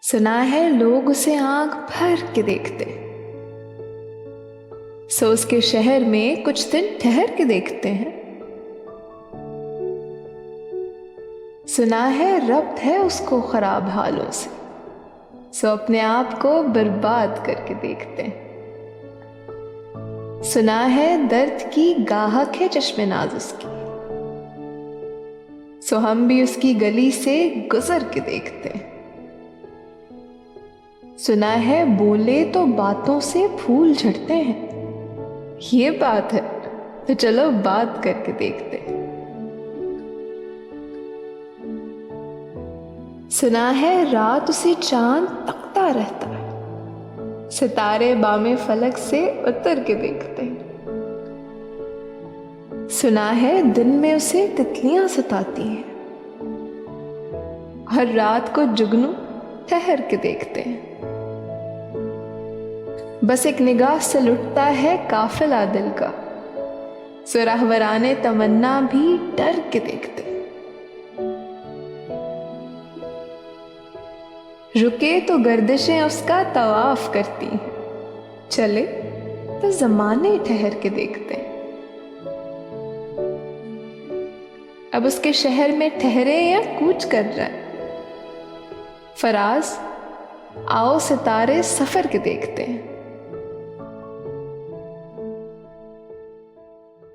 सुना है लोग उसे आंख भर के देखते, सो उसके शहर में कुछ दिन ठहर के देखते हैं। सुना है रब्त है उसको खराब हालों से, सो अपने आप को बर्बाद करके देखते हैं। सुना है दर्द की गाहक है चश्मे नाज उसकी, सो हम भी उसकी गली से गुजर के देखते हैं। सुना है बोले तो बातों से फूल झड़ते हैं, ये बात है तो चलो बात करके देखते हैं। सुना है रात उसे चांद तकता रहता है, सितारे बामे फलक से उतर के देखते हैं। सुना है दिन में उसे तितलियां सताती हैं, हर रात को जुगनू ठहर के देखते हैं। बस एक निगाह से लुटता है काफिला दिल का, सो राहवराने तमन्ना भी डर के देखते हैं। रुके तो गर्दिशें उसका तवाफ करती हैं, चले तो जमाने ठहर के देखते हैं। अब उसके शहर में ठहरे या कूच कर रहे, फराज आओ सितारे सफर के देखते हैं।